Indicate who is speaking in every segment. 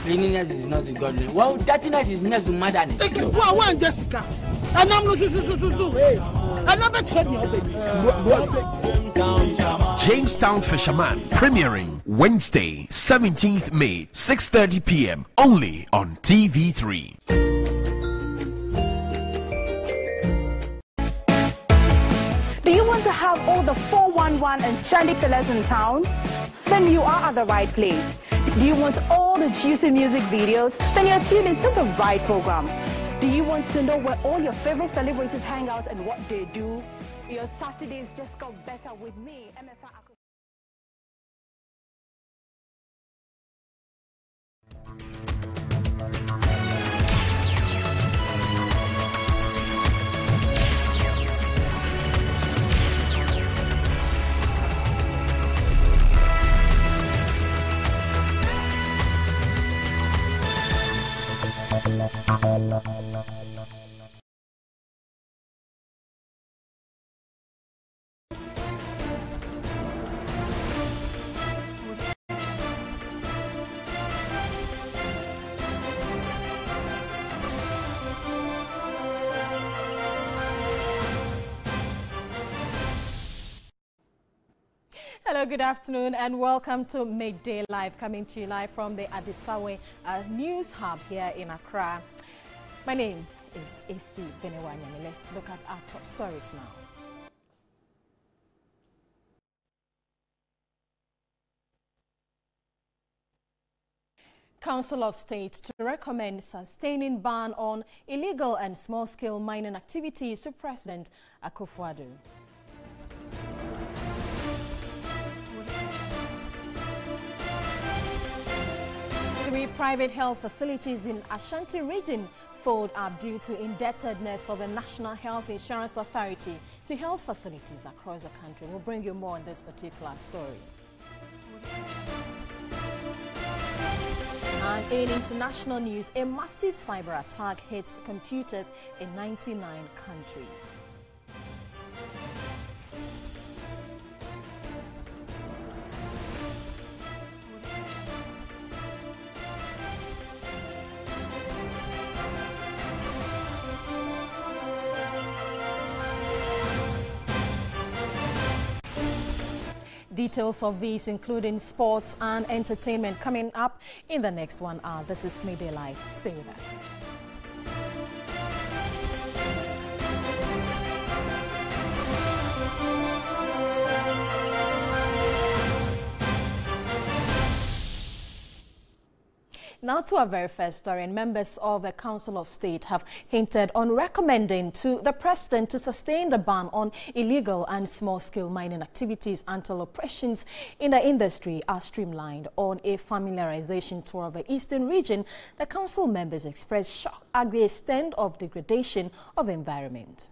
Speaker 1: Cleanliness is not godliness. Well, dirtiness is next to madness.
Speaker 2: One Jessica. And I'm not
Speaker 3: Jamestown Fisherman premiering Wednesday, 17th May, 6:30 p.m. only on TV3.
Speaker 4: Do you want to have all the 411 and trendy fillers in town? Then you are at the right place. Do you want all the juicy music videos? Then you're tuned into the right program. Do you want to know where all your favorite celebrities hang out and what they do? Your Saturdays just got better with me, MFA.
Speaker 5: Hello, good afternoon and welcome to Midday Live, coming to you live from the Adisawe News Hub here in Accra. My name is Asiedu-Dartey. Let's look at our top stories now. Council of State to recommend sustaining ban on illegal and small-scale mining activities to President Akufo-Addo. 3 private health facilities in Ashanti region fold up due to indebtedness of the National Health Insurance Authority to health facilities across the country. We'll bring you more on this particular story. And in international news, a massive cyber attack hits computers in 99 countries. Details of these, including sports and entertainment, coming up in the next 1 hour. This is Midday Live. Stay with us. Now to our very first story, and members of the Council of State have hinted on recommending to the President to sustain the ban on illegal and small-scale mining activities until operations in the industry are streamlined. On a familiarization tour of the Eastern region, the Council members expressed shock at the extent of degradation of the environment.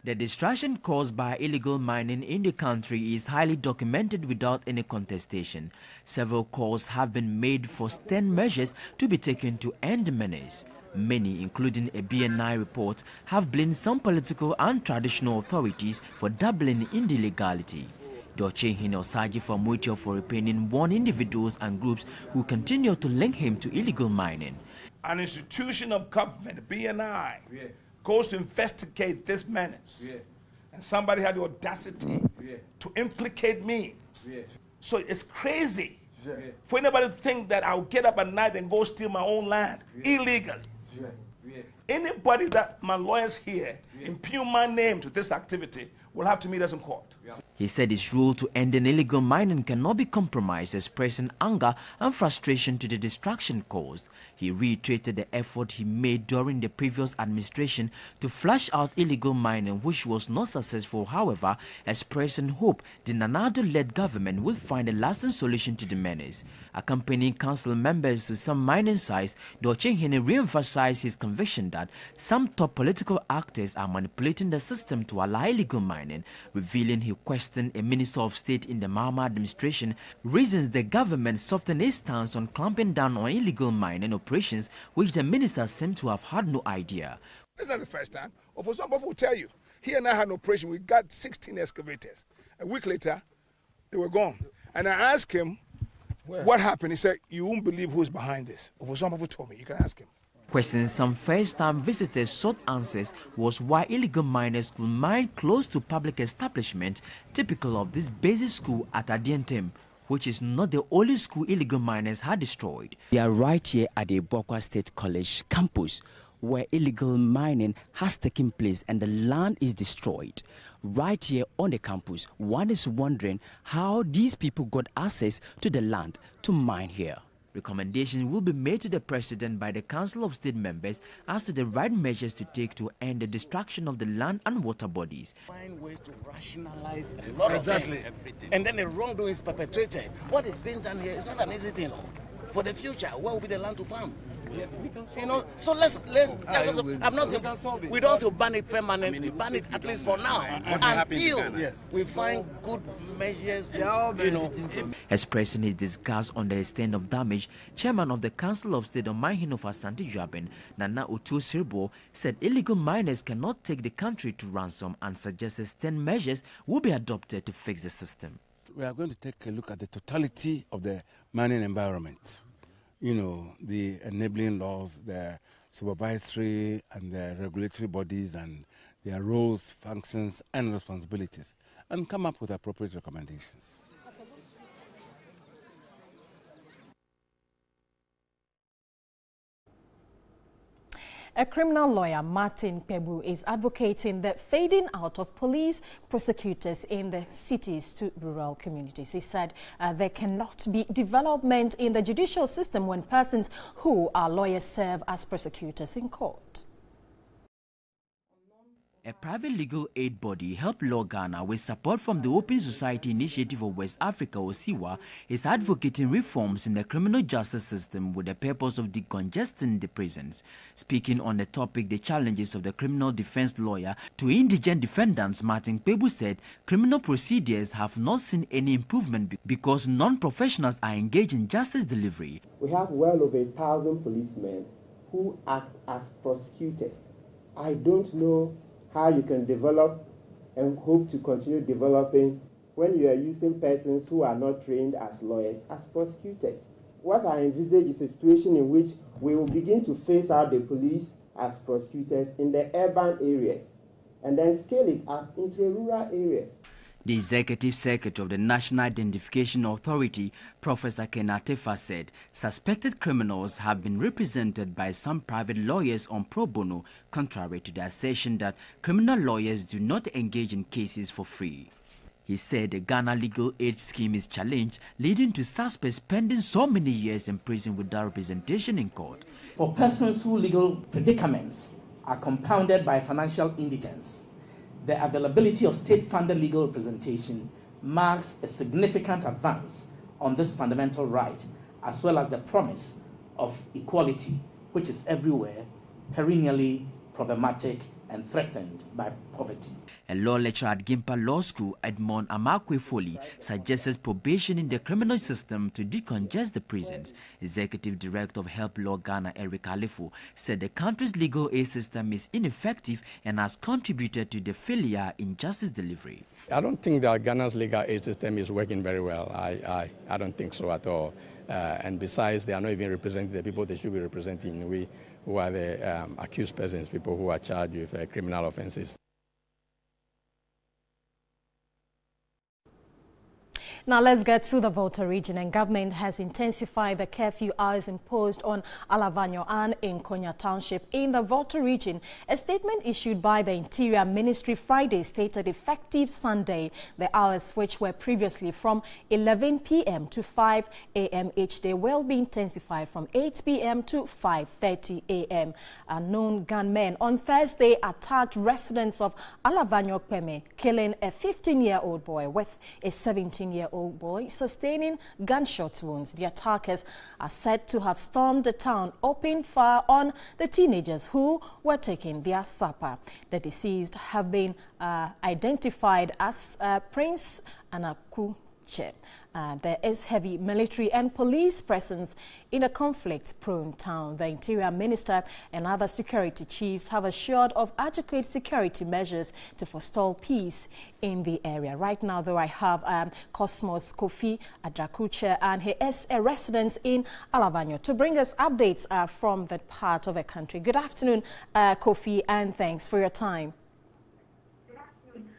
Speaker 6: The destruction caused by illegal mining in the country is highly documented without any contestation. Several calls have been made for stern measures to be taken to end the menace. Many, including a BNI report, have blamed some political and traditional authorities for dabbling in the illegality. Doche Hine from Mutual for Opinion warned individuals and groups who continue to link him to illegal mining.
Speaker 7: An institution of government, BNI, goes to investigate this menace, and somebody had the audacity to implicate me. So it's crazy for anybody to think that I'll get up at night and go steal my own land illegally. Anybody that my lawyers here impugn my name to this activity will have to meet us in court.
Speaker 6: He said his rule to end an illegal mining cannot be compromised, expressing anger and frustration to the destruction caused. He reiterated the effort he made during the previous administration to flush out illegal mining, which was not successful, however, expressing hope the Nana-Addo-led government will find a lasting solution to the menace. Accompanying council members to some mining sites, Doche Hine re-emphasized his conviction that some top political actors are manipulating the system to allow illegal mining, revealing he questioned a Minister of State in the Mahama administration reasons the government softened its stance on clamping down on illegal mining operations, which the minister seemed to have had no idea.
Speaker 7: This is not the first time. Or for some people will tell you, he and I had an operation, we got 16 excavators. A week later, they were gone. And I asked him,
Speaker 8: What happened? He said, you won't believe who's behind this. Some people told me. You can ask him.
Speaker 6: Questions some first-time visitors sought answers was why illegal miners could mine close to public establishment, typical of this basic school at Asiedu-Dartey, which is not the only school illegal miners had destroyed. We are right here at the Bokwa State College campus, where illegal mining has taken place and the land is destroyed. Right here on the campus, one is wondering how these people got access to the land to mine here. Recommendations will be made to the President by the Council of State members as to the right measures to take to end the destruction of the land and water bodies.
Speaker 9: Find ways to rationalize a lot of things. And then the wrongdoing is perpetrated. What is being done here is not an easy thing. For the future, where will be the land to farm? You know, so let's I'm not saying we don't have to ban it permanently, ban it at least for now, until we find good measures to, you know.
Speaker 6: Expressing his disgust on the extent of damage, Chairman of the Council of State on Mining of Asiedu-Dartey, Nana Utu Sirbo, said illegal miners cannot take the country to ransom and suggested 10 measures will be adopted to fix the system.
Speaker 10: We are going to take a look at the totality of the mining environment. You know, the enabling laws, the supervisory and the regulatory bodies and their roles, functions and responsibilities, and come up with appropriate recommendations.
Speaker 5: A criminal lawyer, Martin Pebu, is advocating the fading out of police prosecutors in the cities to rural communities. He said there cannot be development in the judicial system when persons who are lawyers serve as prosecutors in court.
Speaker 6: A private legal aid body, Help Law Ghana, with support from the Open Society Initiative of West Africa, OSIWA, is advocating reforms in the criminal justice system with the purpose of decongesting the prisons. Speaking on the topic, the challenges of the criminal defense lawyer to indigent defendants, Martin Pebu said criminal procedures have not seen any improvement because non-professionals are engaged in justice delivery.
Speaker 11: We have well over 1,000 policemen who act as prosecutors. I don't know how you can develop and hope to continue developing when you are using persons who are not trained as lawyers as prosecutors. What I envisage is a situation in which we will begin to phase out the police as prosecutors in the urban areas and then scale it up into rural areas.
Speaker 6: The Executive Secretary of the National Identification Authority, Professor Kenatefa, said suspected criminals have been represented by some private lawyers on pro bono, contrary to the assertion that criminal lawyers do not engage in cases for free. He said the Ghana legal aid scheme is challenged, leading to suspects spending so many years in prison without representation in court.
Speaker 12: For persons whose legal predicaments are compounded by financial indigence, the availability of state-funded legal representation marks a significant advance on this fundamental right, as well as the promise of equality, which is everywhere perennially problematic and threatened by poverty.
Speaker 6: A law lecturer at Gimpa Law School, Edmond Amakwe Foley, suggested probation in the criminal system to decongest the prisons. Executive Director of Help Law Ghana, Eric Alifo, said the country's legal aid system is ineffective and has contributed to the failure in justice delivery.
Speaker 13: I don't think that Ghana's legal aid system is working very well. I don't think so at all. And besides, they are not even representing the people they should be representing. We who are the accused persons, people who are charged with criminal offenses.
Speaker 5: Now let's get to the Volta region, and government has intensified the curfew hours imposed on Alavanyo and in Konya Township in the Volta region. A statement issued by the Interior Ministry Friday stated effective Sunday, the hours which were previously from 11 p.m. to 5 a.m. each day will be intensified from 8 p.m. to 5:30 a.m. Unknown gunmen on Thursday attacked residents of Alavanyo Peme, killing a 15-year-old boy with a 17-year-old boy sustaining gunshot wounds. The attackers are said to have stormed the town, opening fire on the teenagers who were taking their supper. The deceased have been identified as Prince Anakuche. There is heavy military and police presence in a conflict-prone town. The Interior Minister and other security chiefs have assured of adequate security measures to forestall peace in the area. Right now, though, I have Cosmos Kofi Adakruche, and he is a resident in Alavanyo, to bring us updates from that part of the country. Good afternoon, Kofi, and thanks for your time.
Speaker 14: Good afternoon,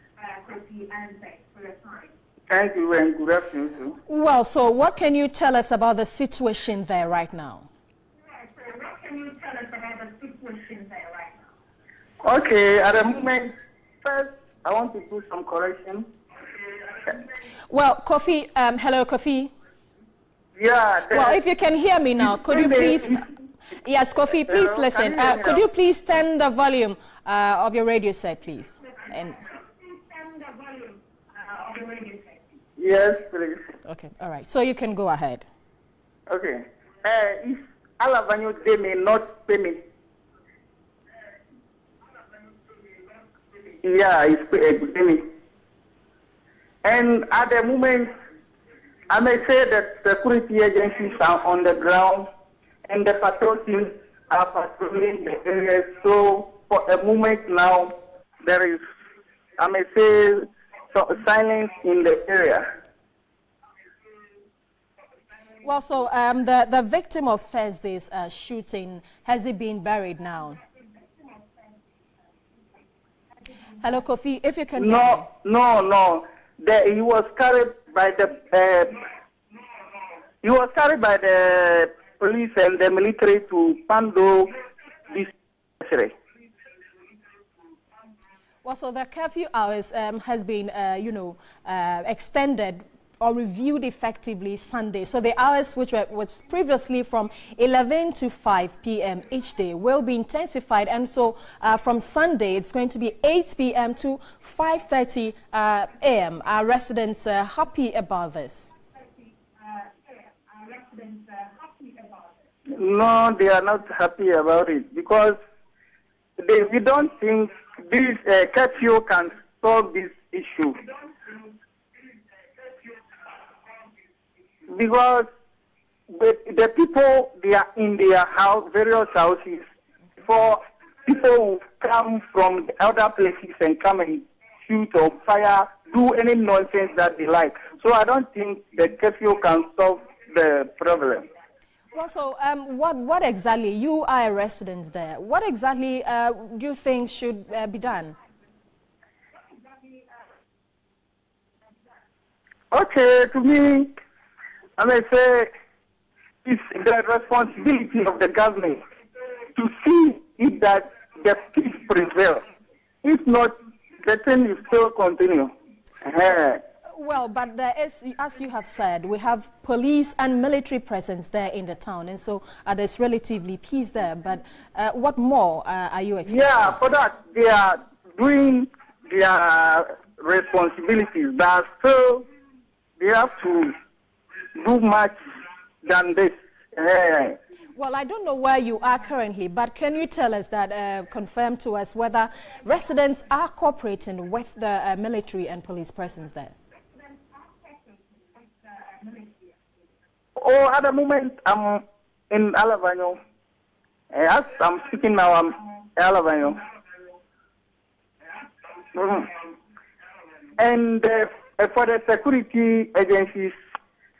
Speaker 14: Kofi, and thanks for your time. Thank you, and good afternoon, too.
Speaker 5: Well, so what can you tell us about the situation there right now?
Speaker 14: Okay, at the moment, first, I want to do some correction.
Speaker 5: Well, Kofi, hello, Kofi.
Speaker 14: Yeah.
Speaker 5: Well, if you can hear me now, could you please... Yes, Kofi, please listen. Could you please turn the volume of your radio set, please? And
Speaker 14: yes, please.
Speaker 5: Okay, all right. So you can go ahead.
Speaker 14: Okay. If Alavanyo, they may not pay me. Yeah, it's pay me. And at the moment, I may say that security agencies are on the ground and the patrol teams are patrolling the area. So for a moment now, there is, I may say, silence in the area.
Speaker 5: Well, so the victim of Thursday's shooting, has he been buried now? Hello, Kofi, if you can hear me.
Speaker 14: No. He was carried by the police and the military to Pando district.
Speaker 5: Well, so the curfew hours has been, extended or reviewed effectively Sunday. So the hours which was previously from 11 to 5 p.m. each day will be intensified. And so from Sunday, it's going to be 8 p.m. to 5:30 a.m. Are residents happy about this?
Speaker 14: No, they are not happy about it because we don't think this curfew can solve this issue. Because the people, they are in their house, various houses, for people who come from the other places and come and shoot or fire, do any nonsense that they like. So I don't think the curfew can solve the problem.
Speaker 5: Well, so what exactly, you are a resident there, what exactly do you think should be done?
Speaker 14: Okay, to me, I may say it's the responsibility of the government to see if that the peace prevails. If not, the thing will still continue.
Speaker 5: Well, but there is, as you have said, we have police and military presence there in the town, and so there's relatively peace there. But what more are you expecting?
Speaker 14: Yeah, for that, they are doing their responsibilities, but still they have to do much than this.
Speaker 5: Well, I don't know where you are currently, but can you tell us that, confirm to us whether residents are cooperating with the military and police presence there?
Speaker 14: Oh, at the moment, I'm in Alavanyo. As I'm speaking now, I'm in Alavanyo. And for the security agencies,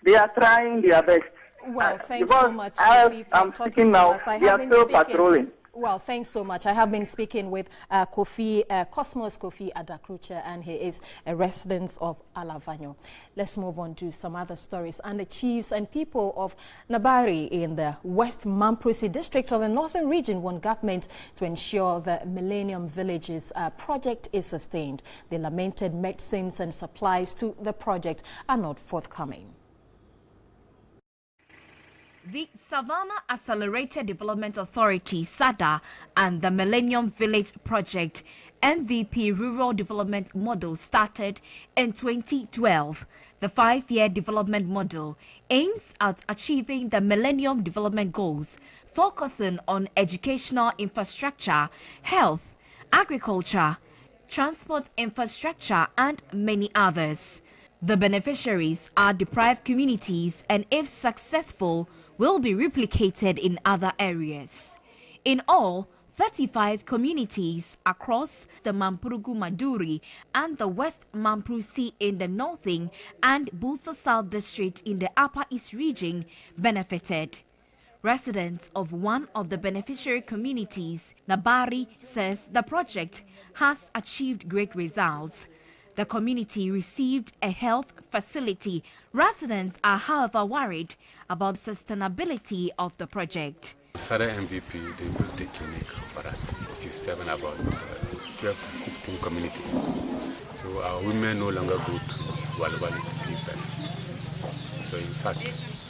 Speaker 14: they are trying their best.
Speaker 5: Well, thanks so much.
Speaker 14: I'm speaking now, they are still patrolling.
Speaker 5: Well, thanks so much. I have been speaking with Cosmos Kofi Adakruche, and he is a resident of Alavanyo. Let's move on to some other stories. And the chiefs and people of Nabari in the West Mamprose district of the Northern Region want government to ensure the Millennium Villages project is sustained. They lamented medicines and supplies to the project are not forthcoming.
Speaker 15: The Savannah Accelerated Development Authority, SADA, and the Millennium Village Project, MVP Rural Development Model, started in 2012. The 5-year development model aims at achieving the Millennium Development Goals, focusing on educational infrastructure, health, agriculture, transport infrastructure, and many others. The beneficiaries are deprived communities and, if successful, will be replicated in other areas. In all, 35 communities across the Mampurugu Maduri and the West Mamprusi in the Northern and Busa South District in the Upper East region benefited. Residents of one of the beneficiary communities, Nabari, says the project has achieved great results. The community received a health facility. Residents are, however, worried about the sustainability of the project.
Speaker 16: Sada MVP, they built a clinic for us, which is serving about 12 to 15 communities. So our women no longer go to Walwali to give birth. So in fact,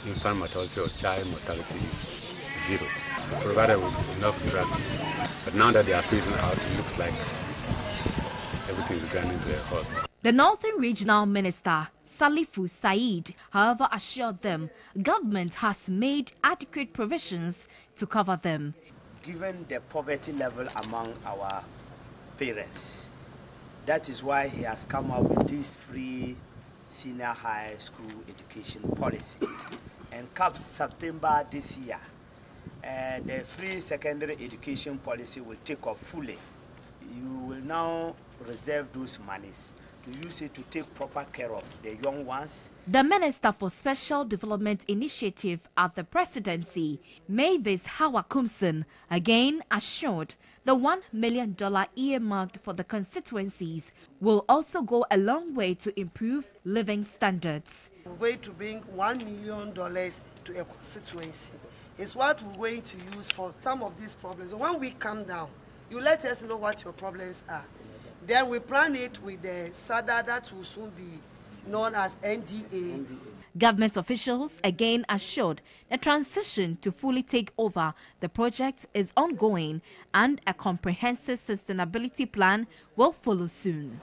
Speaker 16: infant mortality or child mortality is zero. Provided with enough drugs. But now that they are phasing out, it looks like everything is going into a halt.
Speaker 15: The Northern Regional Minister, Salifu Said, however, assured them government has made adequate provisions to cover them.
Speaker 17: Given the poverty level among our parents, that is why he has come up with this free senior high school education policy. And come September this year, the free secondary education policy will take off fully. You will now reserve those monies to use it to take proper care of the young ones.
Speaker 15: The Minister for Special Development Initiative at the Presidency, Mavis Hawakumson, again assured the $1 million earmarked for the constituencies will also go a long way to improve living standards.
Speaker 18: We're going to bring $1 million to a constituency. It's what we're going to use for some of these problems. When we come down, you let us know what your problems are. Then we plan it with the SADA that will soon be known as NDA.
Speaker 15: Government officials again assured the transition to fully take over the project is ongoing and a comprehensive sustainability plan will follow soon.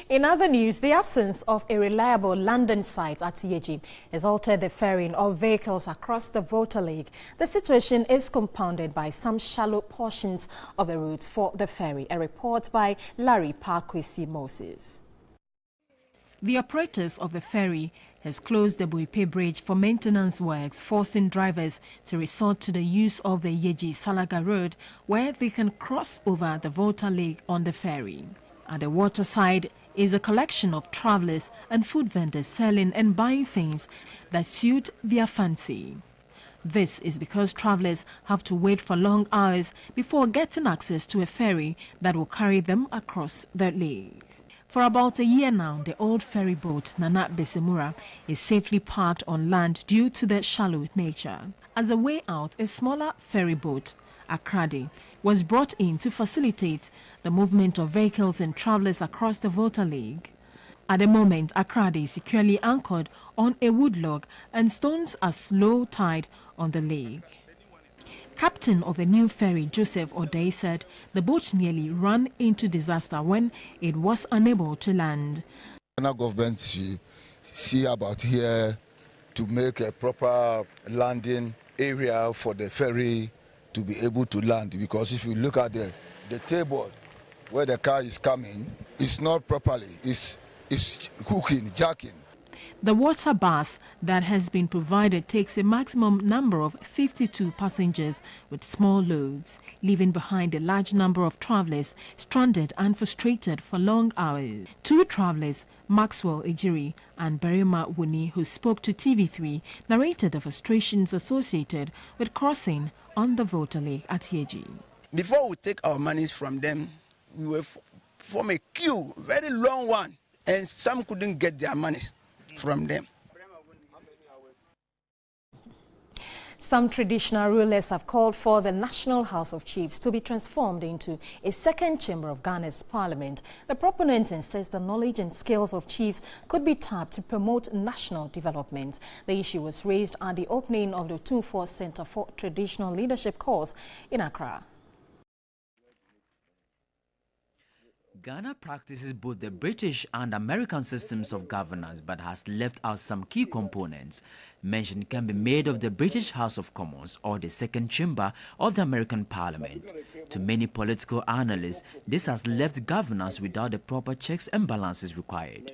Speaker 5: In other news, the absence of a reliable landing site at Yeji has altered the ferrying of vehicles across the Volta Lake. The situation is compounded by some shallow portions of the route for the ferry. A report by Larry Parkwesi Moses.
Speaker 19: The operators of the ferry has closed the Buipe Bridge for maintenance works, forcing drivers to resort to the use of the Yeji-Salaga Road, where they can cross over the Volta Lake on the ferry. At the waterside is a collection of travelers and food vendors selling and buying things that suit their fancy. This is because travelers have to wait for long hours before getting access to a ferry that will carry them across the lake. For about a year now, the old ferry boat Nana Besemura is safely parked on land due to the shallow nature. As a way out, a smaller ferry boat, Akradi, was brought in to facilitate the movement of vehicles and travelers across the Volta Lake. At the moment, Akradi is securely anchored on a wood log and stones are slow tide on the lake. Captain of the new ferry, Joseph O'Day, said the boat nearly ran into disaster when it was unable to land.
Speaker 20: The government should see about here to make a proper landing area for the ferry to be able to land, because if you look at the table where the car is coming, it's not properly, it's hooking, jacking.
Speaker 19: The water bus that has been provided takes a maximum number of 52 passengers with small loads, leaving behind a large number of travelers stranded and frustrated for long hours. Two travelers, Maxwell Ejiri and Berima Wuni, who spoke to TV3, narrated the frustrations associated with crossing on the Volta Lake at Yeji.
Speaker 21: Before we take our monies from them, we were from a queue, very long one, and some couldn't get their monies from them.
Speaker 5: Some traditional rulers have called for the National House of Chiefs to be transformed into a second chamber of Ghana's parliament. The proponent insists the knowledge and skills of chiefs could be tapped to promote national development. The issue was raised at the opening of the Tunfor Center for Traditional Leadership course in Accra.
Speaker 6: Ghana practices both the British and American systems of governance but has left out some key components. Mention can be made of the British House of Commons or the second chamber of the American Parliament. To many political analysts, this has left governance without the proper checks and balances required.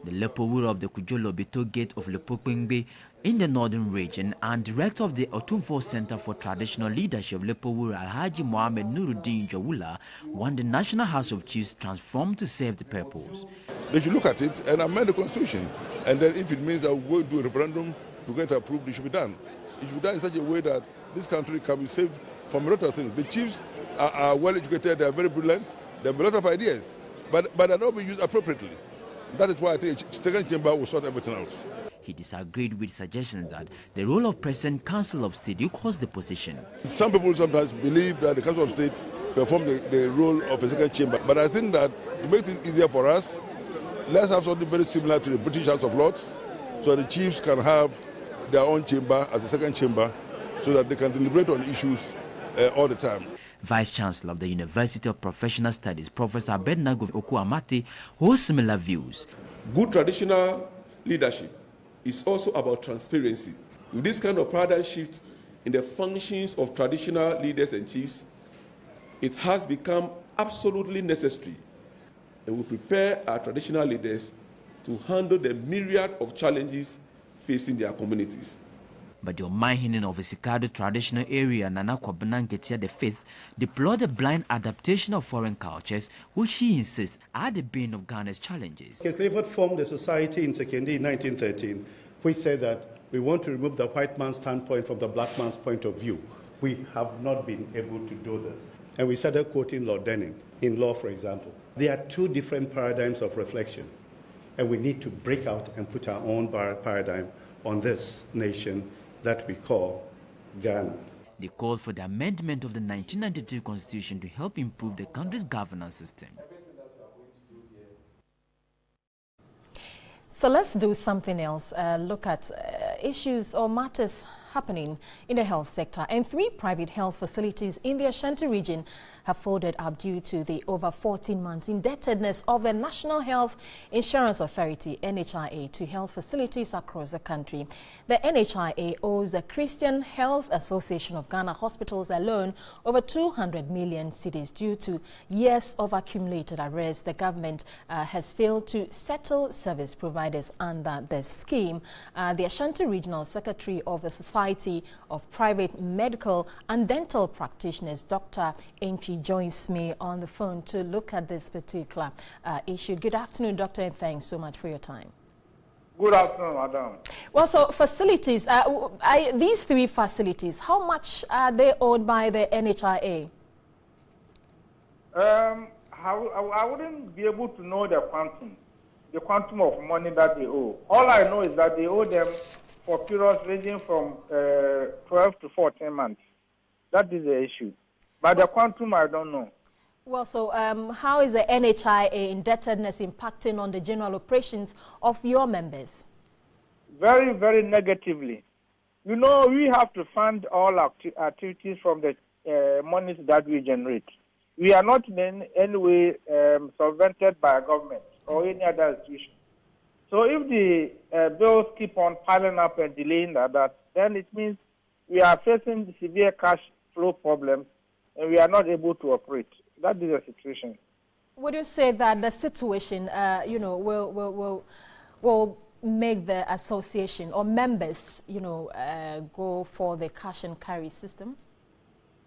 Speaker 6: The Lepowura of the Kujolo Bito Gate of Lepokpengbe in the northern region and director of the Otumfo Center for Traditional Leadership, Lepowura Alhaji Mohammed Nuruddin Jawula, want the National House of Chiefs transformed to serve the purpose.
Speaker 8: They should look at it and amend the constitution. And then if it means that we're going to do a referendum to get approved, it should be done. It should be done in such a way that this country can be saved from a lot of things. The chiefs are well educated, they are very brilliant, they have a lot of ideas, but they're not being used appropriately. That is why I think second chamber will sort everything out.
Speaker 6: He disagreed with suggestions that the role of President Council of State equals the position.
Speaker 8: Some people sometimes believe that the Council of State perform the role of a second chamber, but I think that to make it easier for us, let's have something very similar to the British House of Lords, so the chiefs can have their own chamber as a second chamber, so that they can deliberate on issues all the time.
Speaker 6: Vice-Chancellor of the University of Professional Studies, Professor Abednego Okuamati, holds similar views.
Speaker 1: Good traditional leadership is also about transparency. With this kind of paradigm shift in the functions of traditional leaders and chiefs, it has become absolutely necessary and we prepare our traditional leaders to handle the myriad of challenges facing their communities.
Speaker 6: But the Omanhene of Isikado traditional area, Nana Kwabena Nketia V, deplored the blind adaptation of foreign cultures, which he insists are the bane of Ghana's challenges.
Speaker 22: Clifford formed a society in Sekendi in 1913, which said that we want to remove the white man's standpoint from the black man's point of view. We have not been able to do this. And we started quoting Lord Denning, in law, for example. There are two different paradigms of reflection, and we need to break out and put our own paradigm on this nation that we call Ghana.
Speaker 6: They called for the amendment of the 1992 Constitution to help improve the country's governance system.
Speaker 5: So let's do something else. Look at issues or matters happening in the health sector. And 3 private health facilities in the Ashanti region have folded up due to the over 14 months indebtedness of the National Health Insurance Authority, NHIA, to health facilities across the country. The NHIA owes the Christian Health Association of Ghana hospitals alone over 200 million cedis due to years of accumulated arrears. The government has failed to settle service providers under the scheme. The Ashanti Regional Secretary of the Society of Private Medical and Dental Practitioners, Dr. Entry, joins me on the phone to look at this particular issue. Good afternoon, Doctor, and thanks so much for your time.
Speaker 23: Good afternoon, madam.
Speaker 5: Well, so facilities, these 3 facilities, how much are they owned by the NHIA?
Speaker 23: I wouldn't be able to know the quantum of money that they owe. All I know is that they owe them for periods ranging from 12 to 14 months. That is the issue. But the quantum, I don't know.
Speaker 5: Well, so how is the NHIA indebtedness impacting on the general operations of your members?
Speaker 23: Very, very negatively. You know, we have to fund all activities from the monies that we generate. We are not in any way subvented by a government or any other institution. So if the bills keep on piling up and delaying that, then it means we are facing severe cash flow problems and we are not able to operate. That is the situation.
Speaker 5: Would you say that the situation, will make the association or members, go for the cash and carry system?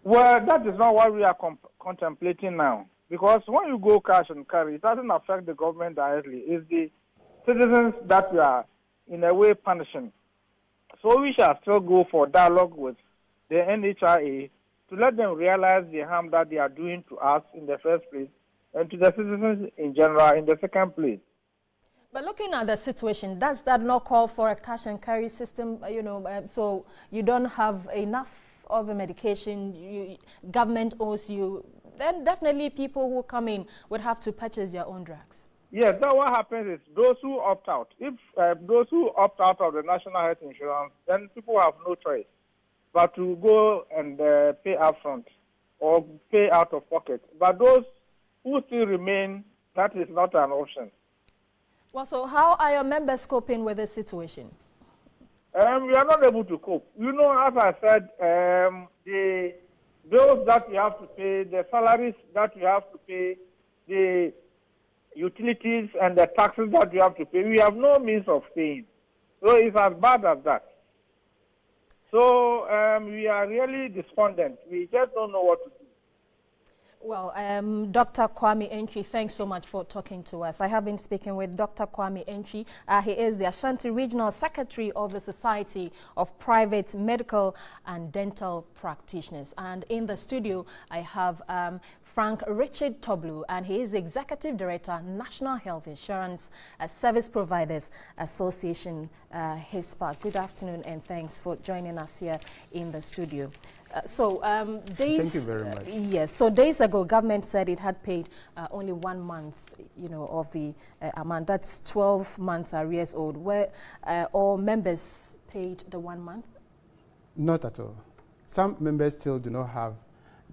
Speaker 23: Well, that is not what we are contemplating now. Because when you go cash and carry, it doesn't affect the government directly. It's the citizens that we are, in a way, punishing. So we shall still go for dialogue with the NHIA to let them realize the harm that they are doing to us in the first place and to the citizens in general in the second place.
Speaker 5: But looking at the situation, does that not call for a cash and carry system, so you don't have enough of a medication, government owes you, then definitely people who come in would have to purchase their own drugs.
Speaker 23: Yes, then what happens is those who opt out, if those who opt out of the national health insurance, then people have no choice but to go and pay upfront or pay out of pocket. But those who still remain that is not an option.
Speaker 5: Well, so how are your members coping with this situation?
Speaker 23: We are not able to cope. You know, as I said, the bills that we have to pay, the salaries that we have to pay, the utilities and the taxes that we have to pay, we have no means of paying. So it's as bad as that. So we are really despondent. We just don't know what to do.
Speaker 5: Well, Dr. Kwame Entry, thanks so much for talking to us. I have been speaking with Dr. Kwame Entry. He is the Ashanti Regional Secretary of the Society of Private Medical and Dental Practitioners. And in the studio, I have Frank Richard Toblu, and he is the Executive Director, National Health Insurance Service Providers Association, HISPA. Good afternoon, and thanks for joining us here in the studio.
Speaker 2: Thank you very much.
Speaker 5: Yes, so days ago, government said it had paid only 1 month, of the amount. That's 12 months arrears owed. Where all members paid the 1 month?
Speaker 2: Not at all. Some members still do not have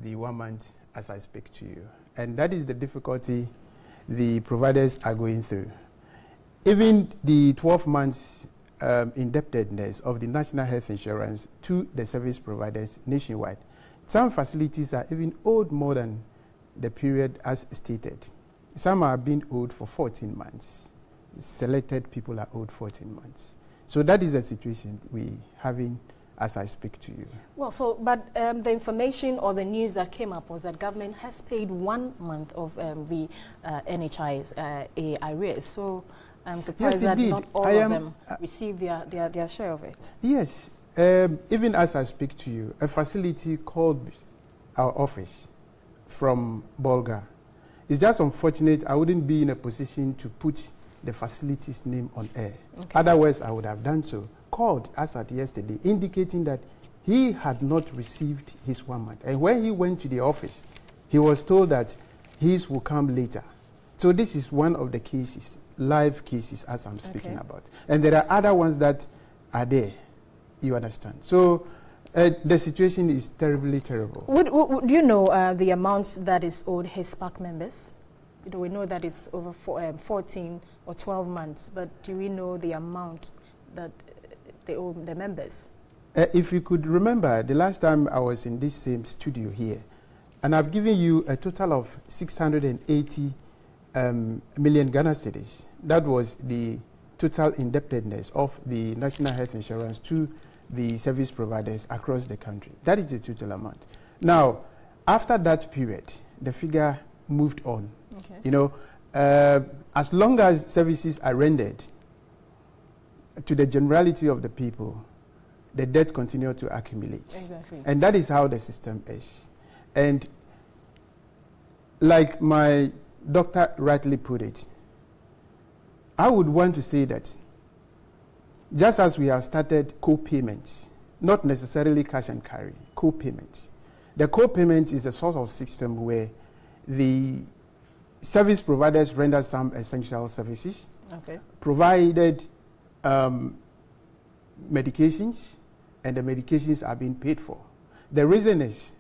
Speaker 2: the 1 month as I speak to you. And that is the difficulty the providers are going through. Even the 12 months indebtedness of the National Health Insurance to the service providers nationwide, some facilities are even owed more than the period as stated. Some are being owed for 14 months. Selected people are owed 14 months. So that is the situation we having as I speak to you.
Speaker 5: Well, but the information or the news that came up was that government has paid 1 month of the NHI's arrears. So I'm surprised that not all of them receive their share of it.
Speaker 2: Yes. Even as I speak to you, a facility called our office from Bolga. It's just unfortunate I wouldn't be in a position to put the facility's name on air. Okay. Otherwise, I would have done so. Called us at yesterday, indicating that he had not received his 1 month. And when he went to the office, he was told that his will come later. So this is one of the cases, live cases, as I'm speaking about. And there are other ones that are there, you understand. So the situation is terribly terrible.
Speaker 5: Do you know the amounts that is owed HISPAC members? Do we know that it's over 14 or 12 months, but do we know the amount that they owe the members?
Speaker 2: If you could remember, the last time I was in this same studio here, and I've given you a total of 680 million Ghana cedis. That was the total indebtedness of the National Health Insurance to the service providers across the country. That is the total amount. Now, after that period, the figure moved on. Okay. You know, as long as services are rendered to the generality of the people, the debt continues to accumulate.
Speaker 5: Exactly.
Speaker 2: And that is how the system is. And like my doctor rightly put it, I would want to say that just as we have started co-payments, not necessarily cash and carry, co-payments. The co-payment is a sort of system where the service providers render some essential services, provided medications, and the medications are being paid for. The reason is,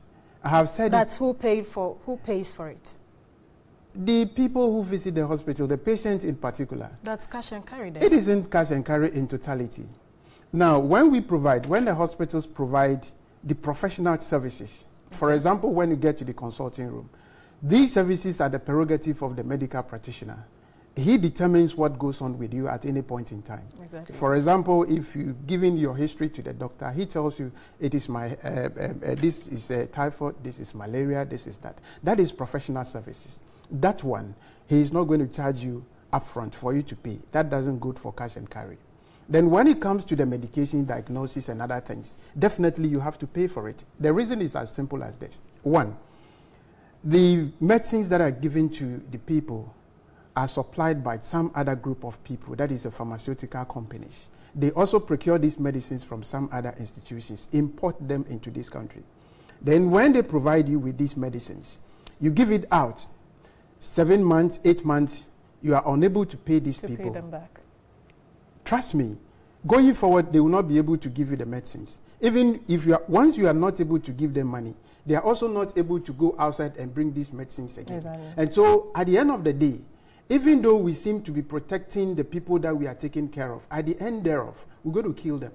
Speaker 2: I have said
Speaker 5: that's who pays for it?
Speaker 2: The people who visit the hospital, the patient in particular.
Speaker 5: That's cash and carry then?
Speaker 2: It isn't cash and carry in totality. Now, when the hospitals provide the professional services, for example, when you get to the consulting room, these services are the prerogative of the medical practitioner. He determines what goes on with you at any point in time.
Speaker 5: Exactly.
Speaker 2: For example, if you've given your history to the doctor, he tells you, it is this is typhoid, this is malaria, this is that. That is professional services. That one, he is not going to charge you upfront for you to pay. That doesn't go for cash and carry. Then when it comes to the medication, diagnosis, and other things, definitely you have to pay for it. The reason is as simple as this. One, the medicines that are given to the people are supplied by some other group of people, that is the pharmaceutical companies. They also procure these medicines from some other institutions, import them into this country. Then when they provide you with these medicines, you give it out. 7 months, 8 months, you are unable to pay these people.
Speaker 5: To pay them back.
Speaker 2: Trust me, going forward, they will not be able to give you the medicines. Even if once you are not able to give them money, they are also not able to go outside and bring these medicines again.
Speaker 5: Exactly.
Speaker 2: And so at the end of the day, Even though we seem to be protecting the people that we are taking care of, at the end thereof, we're going to kill them.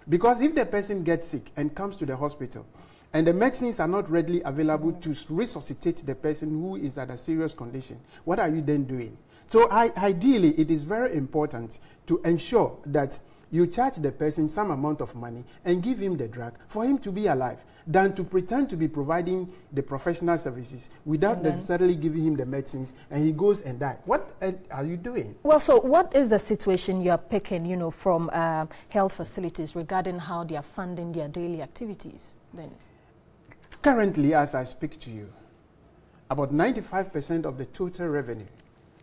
Speaker 2: Because if the person gets sick and comes to the hospital, and the medicines are not readily available to resuscitate the person who is at a serious condition, what are you then doing? So ideally, it is very important to ensure that you charge the person some amount of money and give him the drug for him to be alive, than to pretend to be providing the professional services without necessarily giving him the medicines, and he goes and dies. What are you doing?
Speaker 5: Well, so what is the situation you are picking, you know, from health facilities regarding how they are funding their daily activities then?
Speaker 2: Currently, as I speak to you, about 95% of the total revenue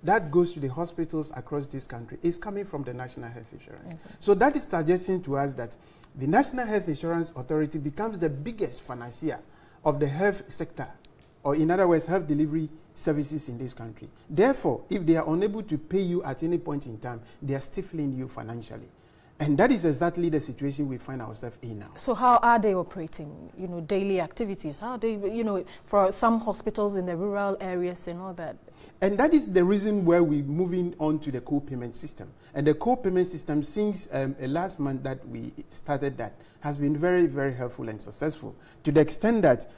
Speaker 2: that goes to the hospitals across this country is coming from the National Health Insurance. Okay. So that is suggesting to us that the National Health Insurance Authority becomes the biggest financier of the health sector, or in other words, health delivery services in this country. Therefore, if they are unable to pay you at any point in time, they are stifling you financially. And that is exactly the situation we find ourselves in now.
Speaker 5: So how are they operating, you know, daily activities? How are they, you know, for some hospitals in the rural areas and all that?
Speaker 2: And that is the reason why we're moving on to the co-payment system. And the co-payment system, since last month that we started that, has been very, very helpful and successful, to the extent that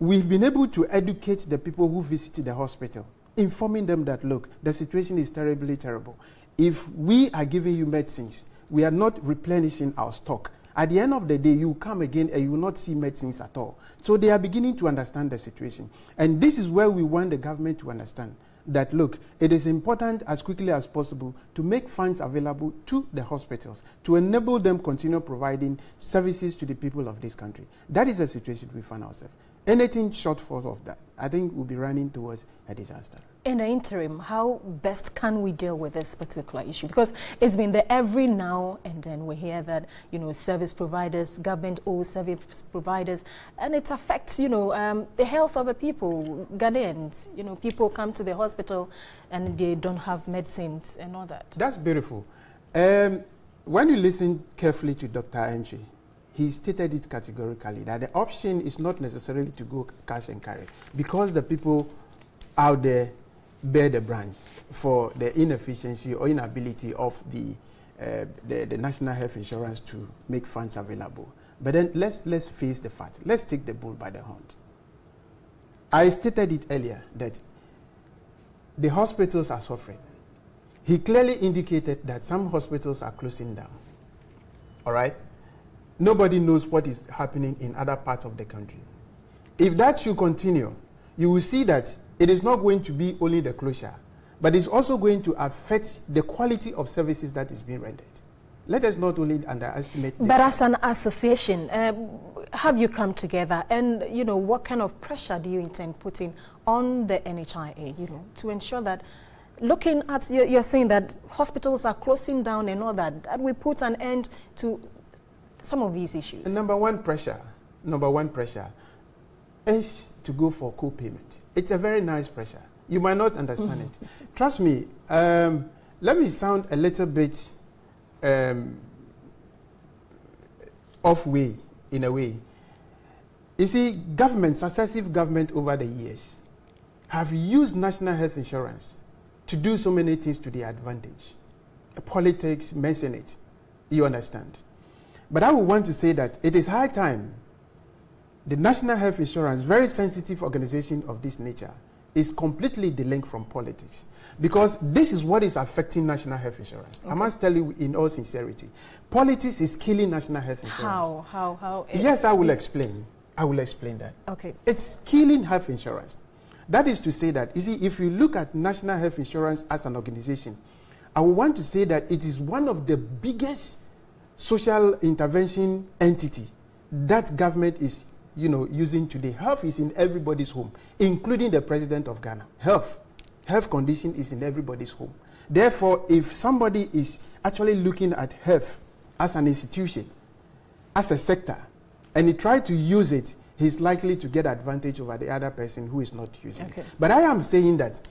Speaker 2: we've been able to educate the people who visit the hospital, informing them that, look, the situation is terribly terrible. If we are giving you medicines, we are not replenishing our stock. At the end of the day, you come again and you will not see medicines at all. So they are beginning to understand the situation. And this is where we want the government to understand that, look, it is important as quickly as possible to make funds available to the hospitals to enable them continue providing services to the people of this country. That is the situation we find ourselves. Anything short of that, I think we'll be running towards a disaster.
Speaker 5: In the interim, how best can we deal with this particular issue? Because it's been there every now and then we hear that, you know, service providers, government-owned service providers, and it affects, you know, the health of the people, Ghanaians. You know, people come to the hospital and they don't have medicines and all that.
Speaker 2: That's beautiful. When you listen carefully to Dr. Entry, he stated it categorically that the option is not necessarily to go cash and carry, because the people out there bear the brunt for the inefficiency or inability of the National Health Insurance to make funds available. But then let's face the fact. Let's take the bull by the horn. I stated it earlier that the hospitals are suffering. He clearly indicated that some hospitals are closing down. All right? Nobody knows what is happening in other parts of the country. If that should continue, you will see that it is not going to be only the closure, but it's also going to affect the quality of services that is being rendered. Let us not only underestimate this.
Speaker 5: But as an association, have you come together, and, you know, what kind of pressure do you intend putting on the NHIA, you know, to ensure that, looking at, you're saying that hospitals are closing down and all that, that we put an end to some of these issues?
Speaker 2: Number one pressure is to go for co-payment. It's a very nice pressure. You might not understand it. Trust me, let me sound a little bit off way, in a way. You see, successive government over the years have used national health insurance to do so many things to their advantage. Politics, mention it. You understand? But I would want to say that it is high time the National Health Insurance, very sensitive organization of this nature, is completely delinked from politics. Because this is what is affecting National Health Insurance. Okay. I must tell you in all sincerity. Politics is killing National Health Insurance.
Speaker 5: How?
Speaker 2: Yes, I will explain. I will explain that.
Speaker 5: Okay.
Speaker 2: It's killing health insurance. That is to say that, you see, if you look at National Health Insurance as an organization, I would want to say that it is one of the biggest social intervention entity that government is, you know, using today. Health is in everybody's home, including the president of Ghana. Health condition is in everybody's home. Therefore, if somebody is actually looking at health as an institution, as a sector, and he tries to use it, he's likely to get advantage over the other person who is not using it. But I am saying that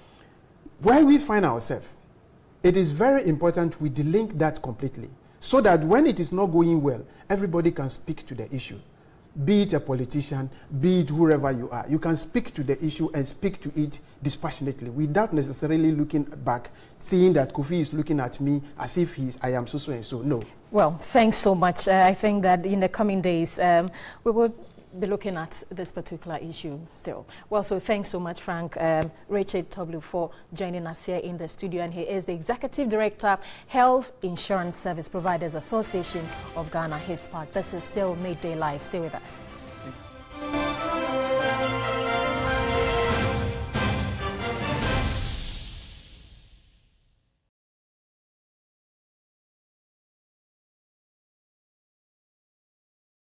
Speaker 2: where we find ourselves, it is very important we delink that completely, so that when it is not going well, everybody can speak to the issue. be it a politician, be it whoever you are. You can speak to the issue and speak to it dispassionately without necessarily looking back, seeing that Kofi is looking at me as if I am so and so. No.
Speaker 5: Well, thanks so much. I think that in the coming days, we will be looking at this particular issue still. Well, so thanks so much, Frank, Richard W, for joining us here in the studio. And he is the Executive Director, Health Insurance Service Providers Association of Ghana, HISPAC. This is still Midday Live. Stay with us.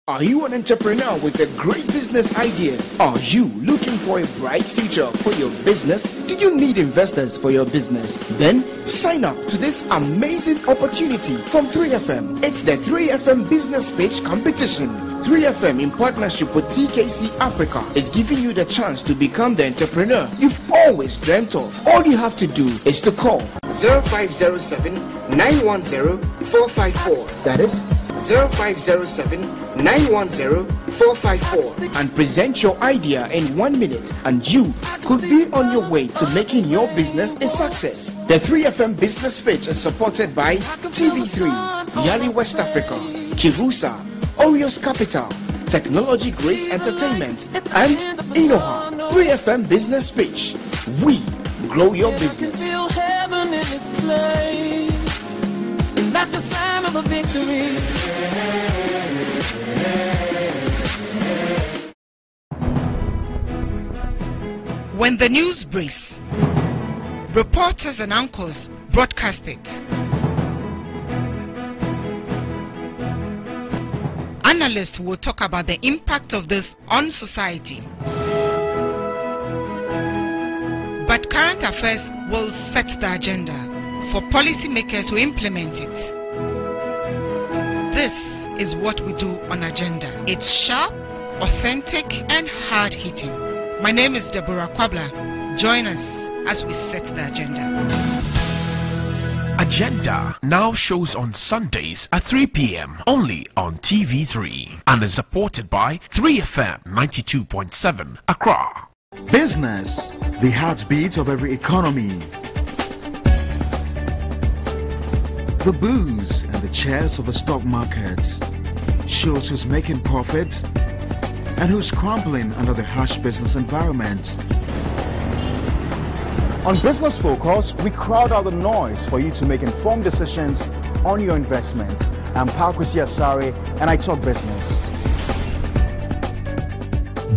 Speaker 3: Are you an entrepreneur with a great business idea? Are you looking for a bright future for your business? Do you need investors for your business? Then sign up to this amazing opportunity from 3FM. It's the 3FM Business Pitch Competition. 3FM, in partnership with TKC Africa, is giving you the chance to become the entrepreneur you've always dreamt of. All you have to do is to call 0507 910 454. That is 0507 910 454 and present your idea in 1 minute, and you could be on your way to making your business a success. The 3FM Business Pitch is supported by TV3, Yali West Africa, Kirusa, Orios Capital, Technology Grace Entertainment, and Inoha. 3FM Business Pitch. We grow your business.
Speaker 4: That's the sign of a victory.
Speaker 7: When the news breaks, reporters and anchors broadcast it. Analysts will talk about the impact of this on society. But current affairs will set the agenda for policymakers to implement it. This is what we do on Agenda. It's sharp, authentic, and hard-hitting. My name is Deborah Kwabla. Join us as we set the agenda.
Speaker 24: Agenda now shows on Sundays at 3 p.m. only on TV3 and is supported by 3FM 92.7 Accra.
Speaker 25: Business, the heartbeat of every economy. The booze and the chairs of the stock market shows who's making profit and who's crumbling under the harsh business environment. On Business Focus, we crowd out the noise for you to make informed decisions on your investment. I'm Pakwisi Asare and I talk business.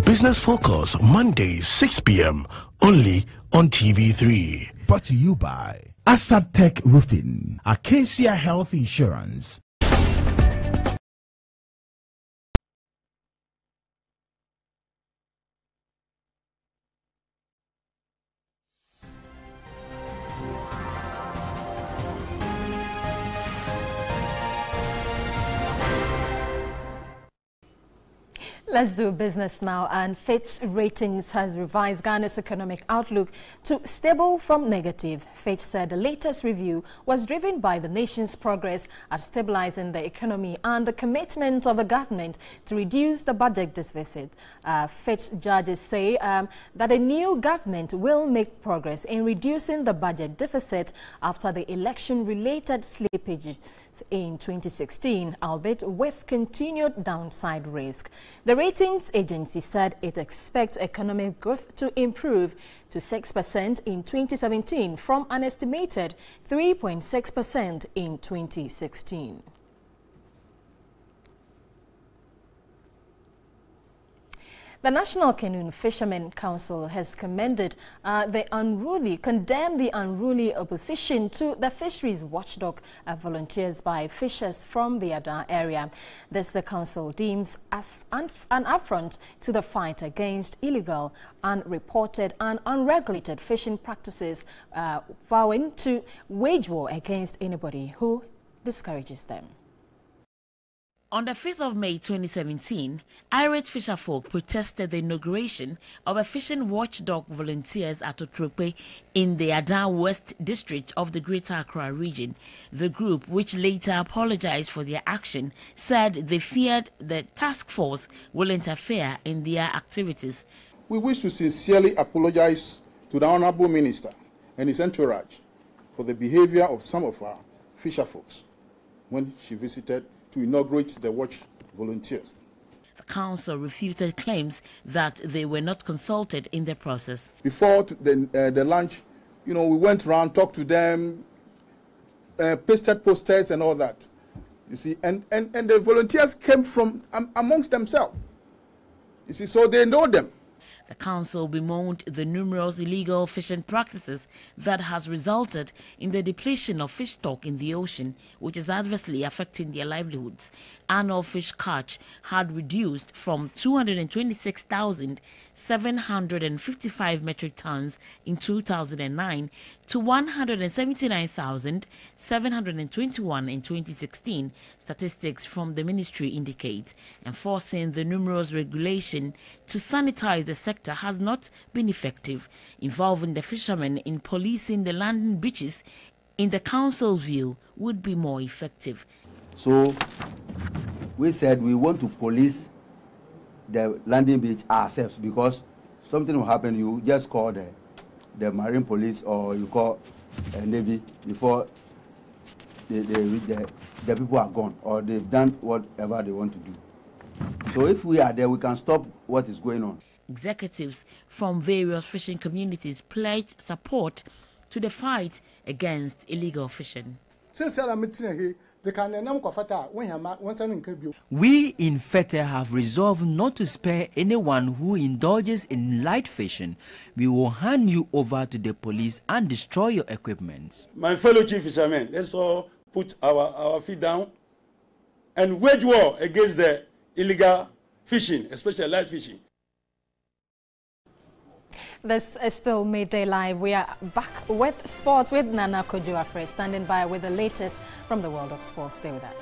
Speaker 26: Business Focus, Mondays 6 p.m. only on TV3.
Speaker 27: Brought to you by Asad Tech Roofing, Acacia Health Insurance.
Speaker 5: Let's do business now, and Fitch Ratings has revised Ghana's economic outlook to stable from negative. Fitch said the latest review was driven by the nation's progress at stabilizing the economy and the commitment of the government to reduce the budget deficit. Fitch judges say that a new government will make progress in reducing the budget deficit after the election-related slippage in 2016, albeit with continued downside risk. The ratings agency said it expects economic growth to improve to 6% in 2017 from an estimated 3.6% in 2016. The National Canoe Fishermen Council has condemned the unruly opposition to the fisheries watchdog volunteers by fishers from the Ada area. This the council deems as an affront to the fight against illegal, unreported and unregulated fishing practices, vowing to wage war against anybody who discourages them.
Speaker 9: On the 5th of May 2017, irate fisherfolk protested the inauguration of a fishing watchdog volunteers at Otrope in the Adan West district of the Greater Accra region. The group, which later apologized for their action, said they feared the task force will interfere in their activities.
Speaker 10: We wish to sincerely apologize to the Honorable Minister and his entourage for the behavior of some of our fisherfolks when she visited to inaugurate the watch volunteers.
Speaker 9: The council refuted claims that they were not consulted in the process.
Speaker 10: Before the lunch, we went around, talked to them, pasted posters and all that. You see, and the volunteers came from amongst themselves. You see, so they know them.
Speaker 9: The council bemoaned the numerous illegal fishing practices that has resulted in the depletion of fish stock in the ocean, which is adversely affecting their livelihoods. Annual fish catch had reduced from 226,755 metric tons in 2009 to 179,721 in 2016, statistics from the ministry indicate. Enforcing the numerous regulations to sanitize the sector has not been effective. Involving the fishermen in policing the landing beaches, in the council's view, would be more effective.
Speaker 11: So we said we want to police the landing beach ourselves, because something will happen. You just call the marine police or you call Navy before the people are gone or they've done whatever they want to do. So if we are there, we can stop what is going on.
Speaker 9: Executives from various fishing communities pledged support to the fight against illegal fishing.
Speaker 6: We in FETE have resolved not to spare anyone who indulges in light fishing. We will hand you over to the police and destroy your equipment.
Speaker 12: My fellow chief fishermen, let's all put our feet down and wage war against the illegal fishing, especially light fishing.
Speaker 5: This is still Midday Live. We are back with sports with Nana Kojo-Afre, standing by with the latest from the world of sports. Stay with us.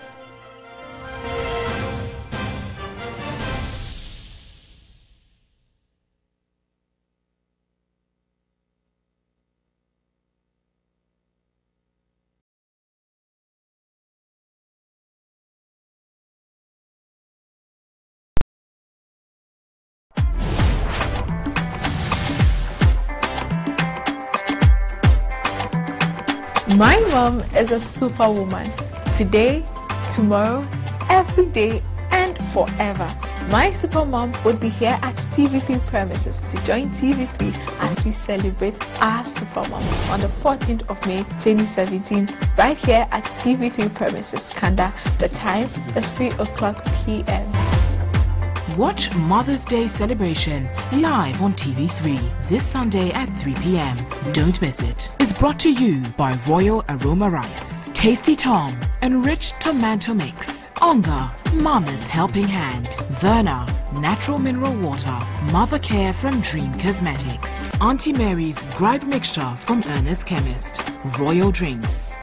Speaker 13: My mom is a superwoman. Today, tomorrow, every day, and forever. My supermom would be here at TV3 premises to join TV3 as we celebrate our supermom on the 14th of May 2017, right here at TV3 premises, Kanda. The time is 3:00 p.m.
Speaker 14: Watch Mother's Day celebration live on TV3 this Sunday at 3 p.m. Don't miss it. It's brought to you by Royal Aroma Rice, Tasty Tom, Enriched Tomato Mix, Onga, Mama's Helping Hand, Verna, Natural Mineral Water, Mother Care from Dream Cosmetics, Auntie Mary's Gripe Mixture from Ernest Chemist, Royal Drinks.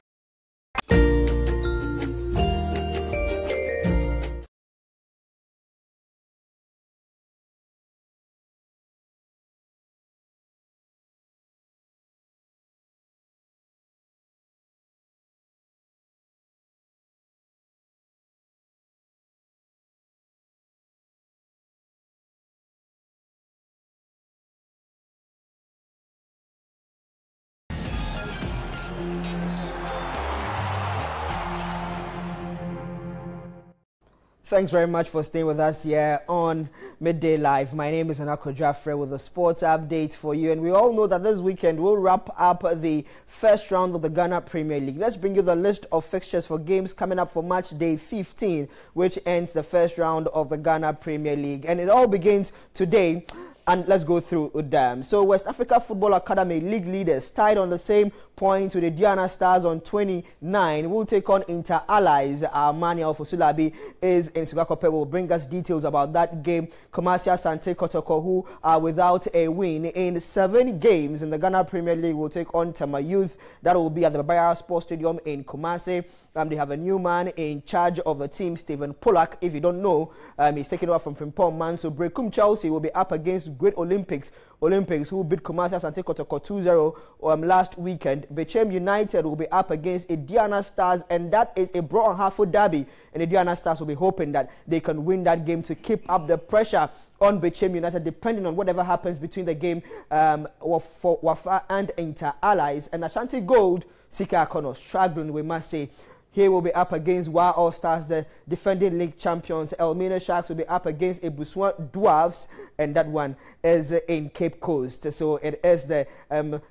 Speaker 16: Thanks very much for staying with us here on Midday Live. My name is Nana Kojo-Afre with a sports update for you. And we all know that this weekend we'll wrap up the first round of the Ghana Premier League. Let's bring you the list of fixtures for games coming up for match day 15, which ends the first round of the Ghana Premier League. And it all begins today. And let's go through them. So West Africa Football Academy league leaders tied on the same point with the Diana Stars on 29. We'll take on Inter Allies. Mania of Osulabi is in Sugakope. Will bring us details about that game. Kumasi Asante Kotoko, who are without a win in 7 games in the Ghana Premier League, will take on Tema Youth. That will be at the Bayara Sports Stadium in Kumasi. They have a new man in charge of the team, Stephen Pollack. If you don't know, he's taken over from Frimpong Manso. Brekum Chelsea will be up against Great Olympics, who beat Kumasi Asante Kotoko 2-0 last weekend. Bechem United will be up against Indiana Stars, and that is a Bro and Halford derby. And Indiana Stars will be hoping that they can win that game to keep up the pressure on Bechem United, depending on whatever happens between the game for Wafa and Inter Allies. And Ashanti Gold, Sika Akono, struggling, we must say. He will be up against Wa All Stars, the defending league champions. Elmina Sharks will be up against Ebuswan Dwarfs, and that one is in Cape Coast. So it is the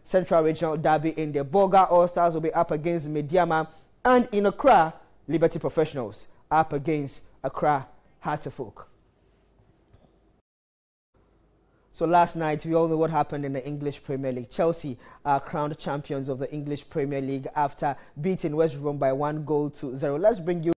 Speaker 16: Central Regional Derby in the Boga. All Stars will be up against Mediama, and in Accra, Liberty Professionals up against Accra Hartefolk. So last night, we all know what happened in the English Premier League. Chelsea are crowned champions of the English Premier League after beating West Brom by 1-0. Let's bring you